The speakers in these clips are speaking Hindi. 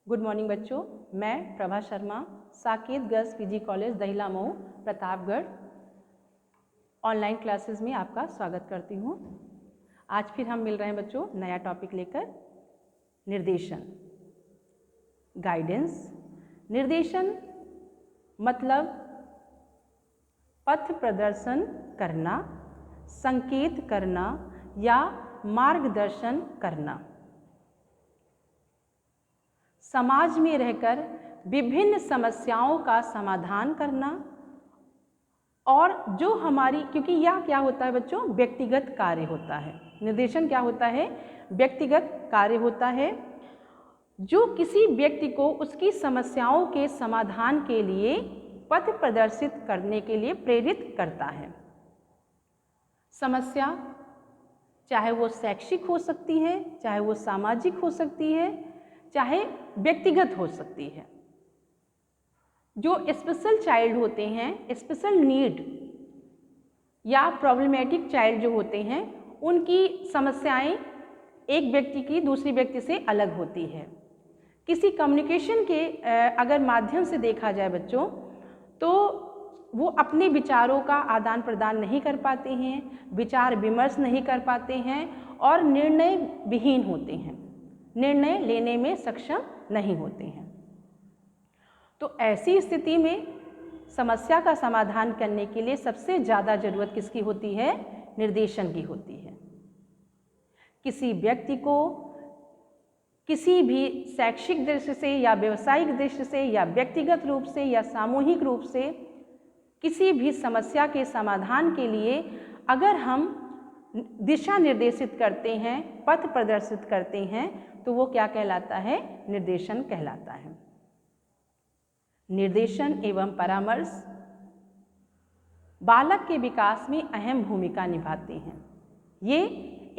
गुड मॉर्निंग बच्चों, मैं Prabha Sharma Saket girls PG college Dahila Mau Pratapgarh online classes में आपका स्वागत करती हूँ। आज फिर हम मिल रहे हैं बच्चों नया टॉपिक लेकर। निर्देशन, गाइडेंस। निर्देशन मतलब पथ प्रदर्शन करना, संकेत करना या मार्गदर्शन करना। समाज में रहकर विभिन्न समस्याओं का समाधान करना और जो हमारी, क्योंकि यह क्या होता है बच्चों, व्यक्तिगत कार्य होता है। निर्देशन क्या होता है? व्यक्तिगत कार्य होता है जो किसी व्यक्ति को उसकी समस्याओं के समाधान के लिए पथ प्रदर्शित करने के लिए प्रेरित करता है। समस्या चाहे वो शैक्षिक हो सकती है, चाहे वो सामाजिक हो सकती है, चाहे व्यक्तिगत हो सकती है। जो स्पेशल चाइल्ड होते हैं, स्पेशल नीड या प्रॉब्लमेटिक चाइल्ड जो होते हैं, उनकी समस्याएं एक व्यक्ति की दूसरी व्यक्ति से अलग होती है। किसी कम्युनिकेशन के अगर माध्यम से देखा जाए बच्चों, तो वो अपने विचारों का आदान प्रदान नहीं कर पाते हैं, विचार विमर्श नहीं कर पाते हैं और निर्णय विहीन होते हैं, निर्णय लेने में सक्षम नहीं होते हैं। तो ऐसी स्थिति में समस्या का समाधान करने के लिए सबसे ज़्यादा ज़रूरत किसकी होती है? निर्देशन की होती है। किसी व्यक्ति को किसी भी शैक्षिक दृष्टि से या व्यावसायिक दृष्टि से या व्यक्तिगत रूप से या सामूहिक रूप से किसी भी समस्या के समाधान के लिए अगर हम दिशा निर्देशित करते हैं, पथ प्रदर्शित करते हैं, तो वो क्या कहलाता है? निर्देशन कहलाता है। निर्देशन एवं परामर्श बालक के विकास में अहम भूमिका निभाते हैं। ये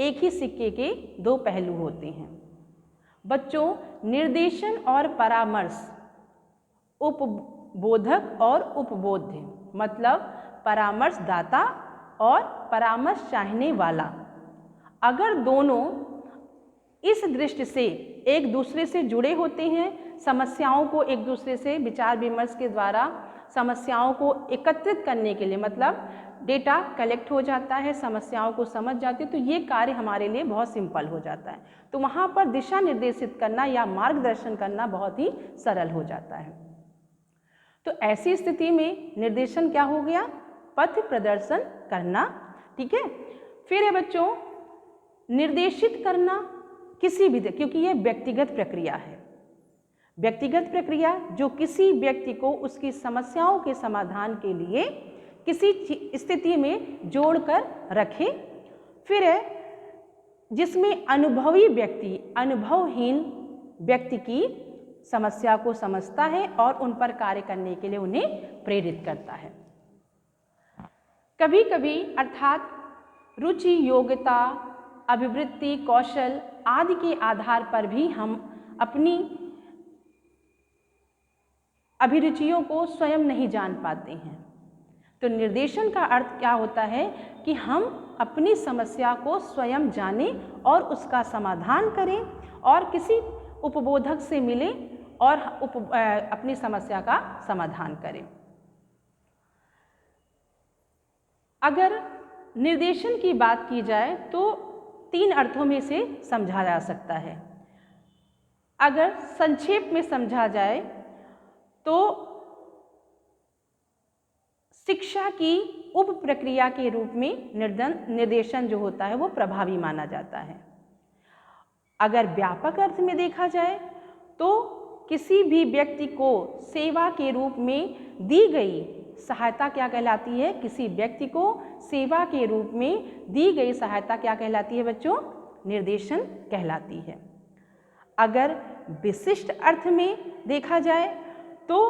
एक ही सिक्के के दो पहलू होते हैं। बच्चों, निर्देशन और परामर्श उपबोधक और उपबोध्य, मतलब परामर्शदाता और परामर्श चाहने वाला, अगर दोनों इस दृष्टि से एक दूसरे से जुड़े होते हैं, समस्याओं को एक दूसरे से विचार विमर्श के द्वारा समस्याओं को एकत्रित करने के लिए, मतलब डेटा कलेक्ट हो जाता है, समस्याओं को समझ जाते हैं, तो ये कार्य हमारे लिए बहुत सिंपल हो जाता है। तो वहाँ पर दिशा निर्देशित करना या मार्गदर्शन करना बहुत ही सरल हो जाता है। तो ऐसी स्थिति में निर्देशन क्या हो गया? पथ प्रदर्शन करना। ठीक है। फिर है बच्चों निर्देशित करना किसी भी, क्योंकि ये व्यक्तिगत प्रक्रिया है। व्यक्तिगत प्रक्रिया जो किसी व्यक्ति को उसकी समस्याओं के समाधान के लिए किसी स्थिति में जोड़कर रखे। फिर है जिसमें अनुभवी व्यक्ति अनुभवहीन व्यक्ति की समस्या को समझता है और उन पर कार्य करने के लिए उन्हें प्रेरित करता है। कभी कभी अर्थात रुचि, योग्यता, अभिवृत्ति, कौशल आदि के आधार पर भी हम अपनी अभिरुचियों को स्वयं नहीं जान पाते हैं। तो निर्देशन का अर्थ क्या होता है कि हम अपनी समस्या को स्वयं जानें और उसका समाधान करें और किसी उपबोधक से मिलें और अपनी समस्या का समाधान करें। अगर निर्देशन की बात की जाए तो 3 अर्थों में से समझा जा सकता है। अगर संक्षेप में समझा जाए तो शिक्षा की उप प्रक्रिया के रूप में निर्देशन जो होता है वो प्रभावी माना जाता है। अगर व्यापक अर्थ में देखा जाए तो किसी भी व्यक्ति को सेवा के रूप में दी गई सहायता क्या कहलाती है? किसी व्यक्ति को सेवा के रूप में दी गई सहायता क्या कहलाती है बच्चों? निर्देशन कहलाती है। अगर विशिष्ट अर्थ में देखा जाए तो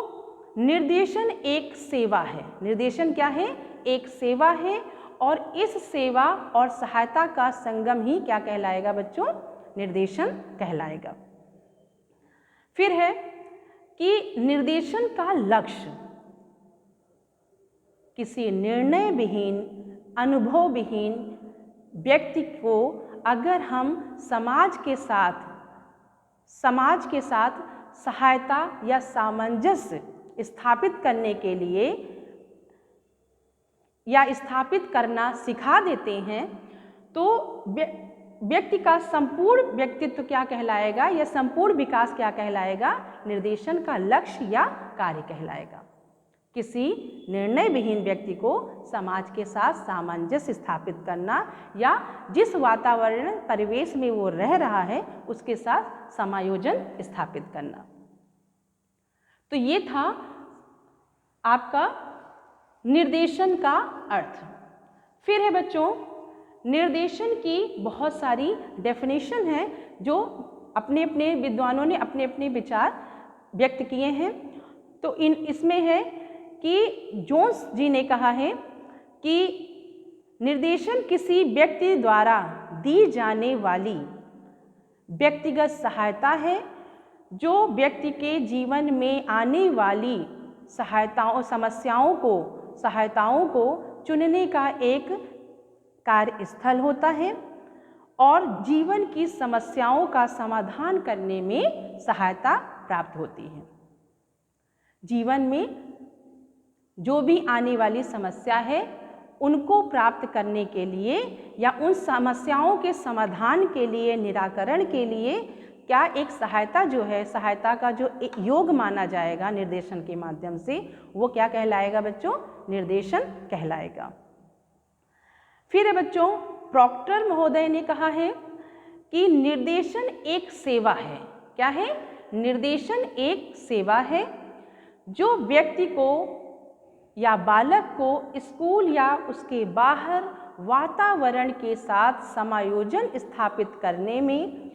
निर्देशन एक सेवा है। निर्देशन क्या है? एक सेवा है और इस सेवा और सहायता का संगम ही क्या कहलाएगा बच्चों? निर्देशन कहलाएगा। फिर है कि निर्देशन का लक्ष्य किसी निर्णय विहीन, अनुभव विहीन व्यक्ति को अगर हम समाज के साथ सहायता या सामंजस्य स्थापित करने के लिए या स्थापित करना सिखा देते हैं, तो व्यक्ति का संपूर्ण व्यक्तित्व क्या कहलाएगा या संपूर्ण विकास क्या कहलाएगा? निर्देशन का लक्ष्य या कार्य कहलाएगा। किसी निर्णय विहीन व्यक्ति को समाज के साथ सामंजस्य स्थापित करना या जिस वातावरण परिवेश में वो रह रहा है उसके साथ समायोजन स्थापित करना। तो ये था आपका निर्देशन का अर्थ। फिर है बच्चों, निर्देशन की बहुत सारी डेफिनेशन है जो अपने अपने विद्वानों ने अपने अपने विचार व्यक्त किए हैं। तो इसमें है कि जोन्स जी ने कहा है कि निर्देशन किसी व्यक्ति द्वारा दी जाने वाली व्यक्तिगत सहायता है जो व्यक्ति के जीवन में आने वाली सहायताओं को चुनने का एक कार्यस्थल होता है और जीवन की समस्याओं का समाधान करने में सहायता प्राप्त होती है। जीवन में जो भी आने वाली समस्या है उनको प्राप्त करने के लिए या उन समस्याओं के समाधान के लिए, निराकरण के लिए क्या एक सहायता जो है, सहायता का जो एक योग माना जाएगा निर्देशन के माध्यम से, वो क्या कहलाएगा बच्चों? निर्देशन कहलाएगा। फिर है बच्चों, प्रॉक्टर महोदय ने कहा है कि निर्देशन एक सेवा है। क्या है? निर्देशन एक सेवा है जो व्यक्ति को या बालक को स्कूल या उसके बाहर वातावरण के साथ समायोजन स्थापित करने में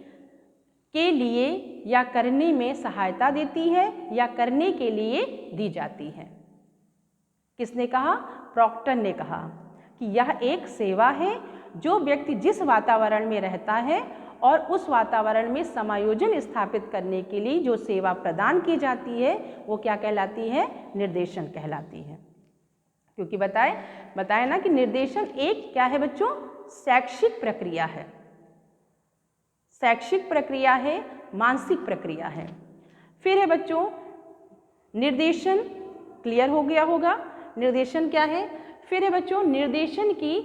के लिए या करने में सहायता देती है या करने के लिए दी जाती है। किसने कहा? प्रॉक्टर ने कहा कि यह एक सेवा है जो व्यक्ति जिस वातावरण में रहता है और उस वातावरण में समायोजन स्थापित करने के लिए जो सेवा प्रदान की जाती है वो क्या कहलाती है? निर्देशन कहलाती है। क्योंकि बताए ना कि निर्देशन एक क्या है बच्चों? शैक्षिक प्रक्रिया है, शैक्षिक प्रक्रिया है, मानसिक प्रक्रिया है। फिर है बच्चों, निर्देशन क्लियर हो गया होगा, निर्देशन क्या है। फिर है बच्चों, निर्देशन की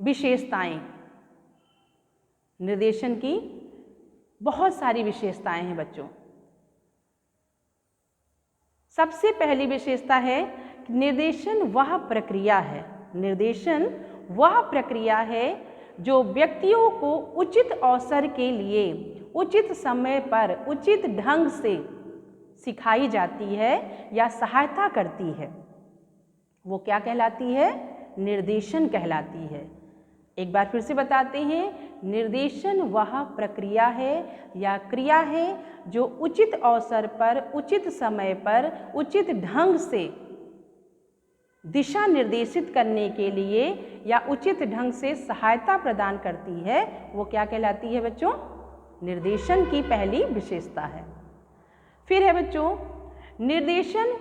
विशेषताएं। निर्देशन की बहुत सारी विशेषताएं हैं बच्चों। सबसे पहली विशेषता है कि निर्देशन वह प्रक्रिया है, निर्देशन वह प्रक्रिया है जो व्यक्तियों को उचित अवसर के लिए उचित समय पर उचित ढंग से सिखाई जाती है या सहायता करती है। वो क्या कहलाती है? निर्देशन कहलाती है। एक बार फिर से बताते हैं, निर्देशन वह प्रक्रिया है या क्रिया है जो उचित अवसर पर उचित समय पर उचित ढंग से दिशा निर्देशित करने के लिए या उचित ढंग से सहायता प्रदान करती है। वो क्या कहलाती है बच्चों? निर्देशन की पहली विशेषता है। फिर है बच्चों, निर्देशन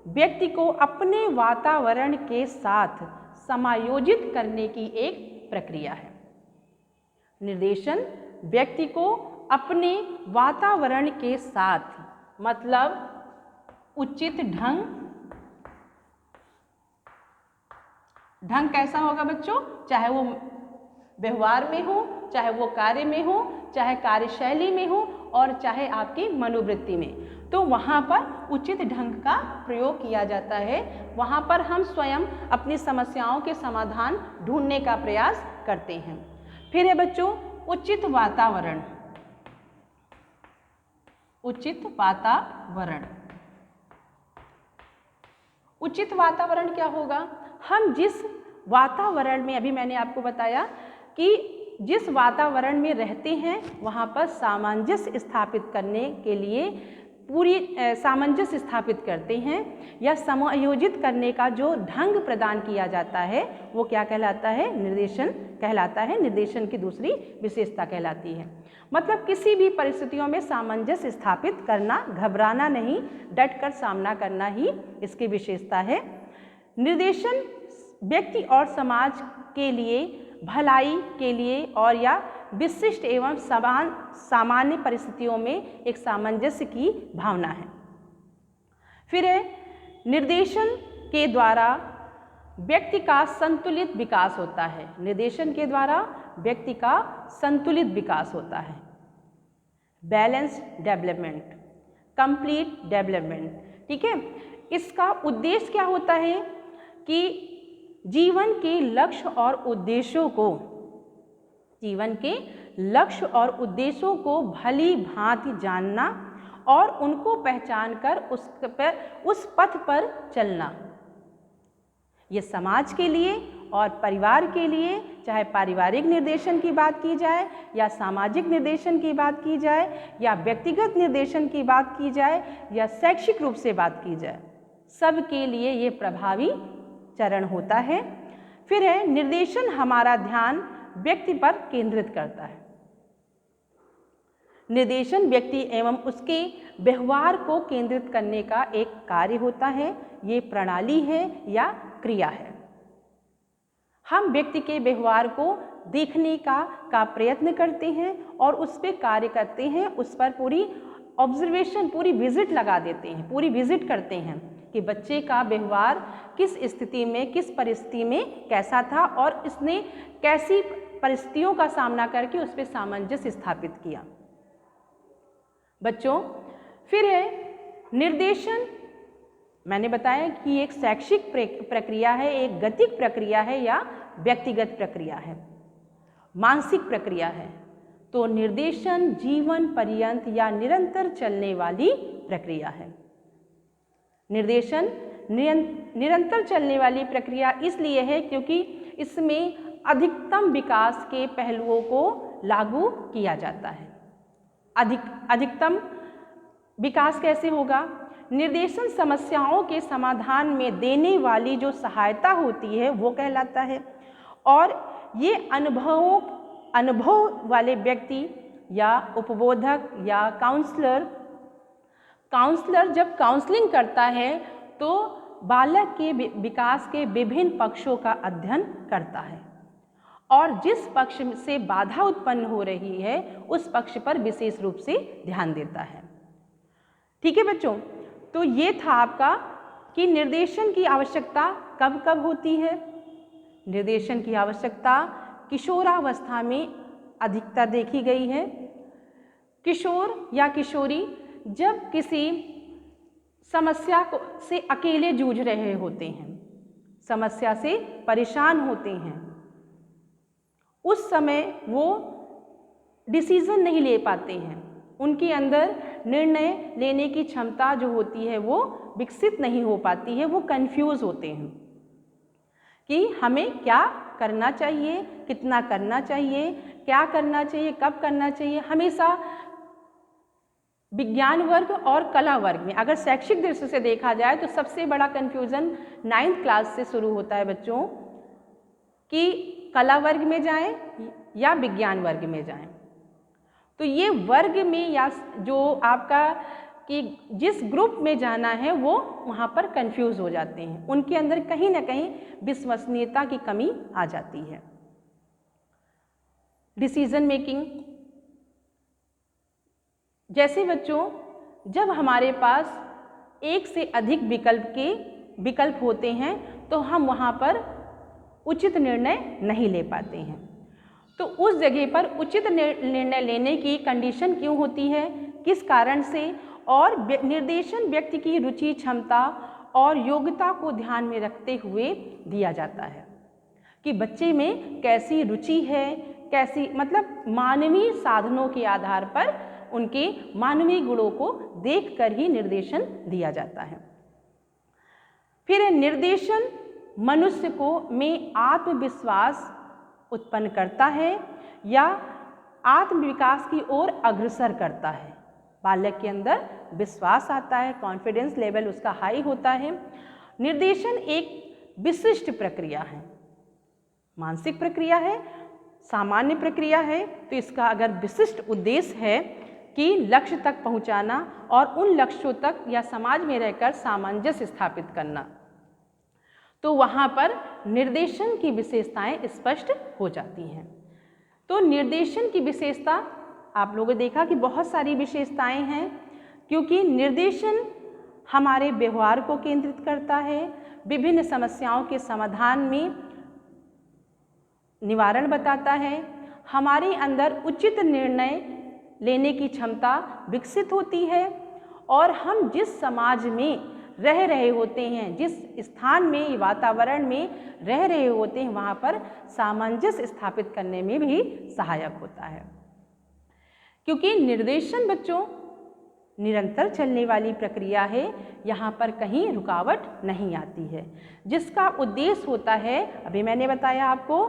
व्यक्ति को अपने वातावरण के साथ समायोजित करने की एक प्रक्रिया है। निर्देशन व्यक्ति को अपने वातावरण के साथ, मतलब उचित ढंग कैसा होगा बच्चों? चाहे वो व्यवहार में हो, चाहे वो कार्य में हो, चाहे कार्यशैली में हो और चाहे आपकी मनोवृत्ति में, तो वहाँ पर उचित ढंग का प्रयोग किया जाता है। वहाँ पर हम स्वयं अपनी समस्याओं के समाधान ढूंढने का प्रयास करते हैं। फिर है बच्चों, उचित वातावरण। उचित वातावरण, उचित वातावरण क्या होगा? हम जिस वातावरण में, अभी मैंने आपको बताया कि जिस वातावरण में रहते हैं वहाँ पर सामंजस्य स्थापित करने के लिए पूरी सामंजस्य स्थापित करते हैं या समायोजित करने का जो ढंग प्रदान किया जाता है वो क्या कहलाता है? निर्देशन कहलाता है। निर्देशन की दूसरी विशेषता कहलाती है। मतलब किसी भी परिस्थितियों में सामंजस्य स्थापित करना, घबराना नहीं, डटकर सामना करना ही इसकी विशेषता है। निर्देशन व्यक्ति और समाज के लिए, भलाई के लिए और या विशिष्ट एवं सामान्य परिस्थितियों में एक सामंजस्य की भावना है। फिर है निर्देशन के द्वारा व्यक्ति का संतुलित विकास होता है। निर्देशन के द्वारा व्यक्ति का संतुलित विकास होता है। बैलेंस्ड डेवलपमेंट, कंप्लीट डेवलपमेंट, ठीक है। इसका उद्देश्य क्या होता है कि जीवन के लक्ष्य और उद्देश्यों को भली भांति जानना और उनको पहचान कर उस पथ पर चलना। ये समाज के लिए और परिवार के लिए, चाहे पारिवारिक निर्देशन की बात की जाए या सामाजिक निर्देशन की बात की जाए या व्यक्तिगत निर्देशन की बात की जाए या शैक्षिक रूप से बात की जाए, सबके लिए ये प्रभावी चरण होता है। फिर है निर्देशन हमारा ध्यान व्यक्ति पर केंद्रित करता है। निर्देशन व्यक्ति एवं उसके व्यवहार को केंद्रित करने का एक कार्य होता है। ये प्रणाली है या क्रिया है। हम व्यक्ति के व्यवहार को देखने का प्रयत्न करते हैं और उस पर कार्य करते हैं, उस पर पूरी ऑब्जर्वेशन, पूरी विजिट लगा देते हैं, पूरी विजिट करते हैं कि बच्चे का व्यवहार किस स्थिति में, किस परिस्थिति में कैसा था और इसने कैसी परिस्थितियों का सामना करके उस पर सामंजस्य स्थापित किया। बच्चों, फिर है निर्देशन, मैंने बताया कि एक शैक्षिक प्रक्रिया है, एक गतिक प्रक्रिया है या व्यक्तिगत प्रक्रिया है, मानसिक प्रक्रिया है। तो निर्देशन जीवन पर्यंत या निरंतर चलने वाली प्रक्रिया है। निर्देशन निरंतर चलने वाली प्रक्रिया इसलिए है क्योंकि इसमें अधिकतम विकास के पहलुओं को लागू किया जाता है। अधिकतम विकास कैसे होगा? निर्देशन समस्याओं के समाधान में देने वाली जो सहायता होती है वो कहलाता है। और ये अनुभव वाले व्यक्ति या उपबोधक या काउंसलर जब काउंसलिंग करता है तो बालक के विकास के विभिन्न पक्षों का अध्ययन करता है और जिस पक्ष से बाधा उत्पन्न हो रही है उस पक्ष पर विशेष रूप से ध्यान देता है। ठीक है बच्चों, तो ये था आपका कि निर्देशन की आवश्यकता कब कब होती है। निर्देशन की आवश्यकता किशोरावस्था में अधिकतर देखी गई है। किशोर या किशोरी जब किसी समस्या से अकेले जूझ रहे होते हैं, समस्या से परेशान होते हैं, उस समय वो डिसीजन नहीं ले पाते हैं, उनके अंदर निर्णय लेने की क्षमता जो होती है वो विकसित नहीं हो पाती है, वो कंफ्यूज होते हैं कि हमें क्या करना चाहिए, कितना करना चाहिए, क्या करना चाहिए, कब करना चाहिए। हमेशा विज्ञान वर्ग और कला वर्ग में अगर शैक्षिक दृष्टि से देखा जाए तो सबसे बड़ा कन्फ्यूज़न 9th क्लास से शुरू होता है बच्चों कि कला वर्ग में जाएं या विज्ञान वर्ग में जाएं। तो ये वर्ग में या जो आपका कि जिस ग्रुप में जाना है वो वहाँ पर कंफ्यूज हो जाते हैं, उनके अंदर कहीं ना कहीं विश्वसनीयता की कमी आ जाती है। डिसीजन मेकिंग, जैसे बच्चों जब हमारे पास एक से अधिक विकल्प होते हैं तो हम वहाँ पर उचित निर्णय नहीं ले पाते हैं। तो उस जगह पर उचित निर्णय लेने की कंडीशन क्यों होती है, किस कारण से, और निर्देशन व्यक्ति की रुचि, क्षमता और योग्यता को ध्यान में रखते हुए दिया जाता है कि बच्चे में कैसी रुचि है, कैसी मतलब मानवीय साधनों के आधार पर उनके मानवीय गुणों को देखकर ही निर्देशन दिया जाता है। फिर निर्देशन मनुष्य को में आत्मविश्वास उत्पन्न करता है या आत्मविकास की ओर अग्रसर करता है। बालक के अंदर विश्वास आता है, कॉन्फिडेंस लेवल उसका हाई होता है। निर्देशन एक विशिष्ट प्रक्रिया है, मानसिक प्रक्रिया है, सामान्य प्रक्रिया है। तो इसका अगर विशिष्ट उद्देश्य है कि लक्ष्य तक पहुंचाना और उन लक्ष्यों तक या समाज में रहकर सामंजस्य स्थापित करना, तो वहाँ पर निर्देशन की विशेषताएं स्पष्ट हो जाती हैं। तो निर्देशन की विशेषता आप लोगों ने देखा कि बहुत सारी विशेषताएं हैं, क्योंकि निर्देशन हमारे व्यवहार को केंद्रित करता है, विभिन्न समस्याओं के समाधान में निवारण बताता है, हमारे अंदर उचित निर्णय लेने की क्षमता विकसित होती है और हम जिस समाज में रह रहे होते हैं, जिस स्थान में, वातावरण में रह रहे होते हैं, वहाँ पर सामंजस्य स्थापित करने में भी सहायक होता है। क्योंकि निर्देशन बच्चों निरंतर चलने वाली प्रक्रिया है, यहाँ पर कहीं रुकावट नहीं आती है, जिसका उद्देश्य होता है, अभी मैंने बताया आपको,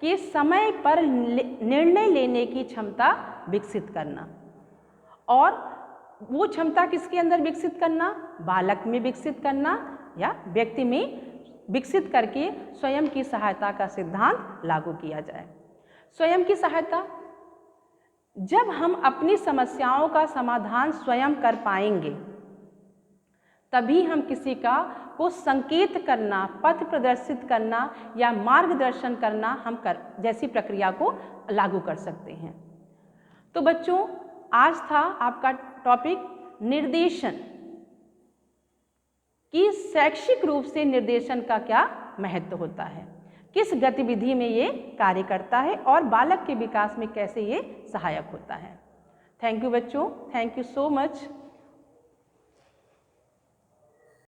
कि समय पर निर्णय लेने की क्षमता विकसित करना। और वो क्षमता किसके अंदर विकसित करना? बालक में विकसित करना या व्यक्ति में विकसित करके स्वयं की सहायता का सिद्धांत लागू किया जाए। स्वयं की सहायता, जब हम अपनी समस्याओं का समाधान स्वयं कर पाएंगे, तभी हम किसी को संकेत करना, पथ प्रदर्शित करना या मार्गदर्शन करना जैसी प्रक्रिया को लागू कर सकते हैं। तो बच्चों, आज था आपका टॉपिक निर्देशन, कि शैक्षिक रूप से निर्देशन का क्या महत्व होता है, किस गतिविधि में ये कार्य करता है और बालक के विकास में कैसे ये सहायक होता है। थैंक यू बच्चों, थैंक यू सो मच।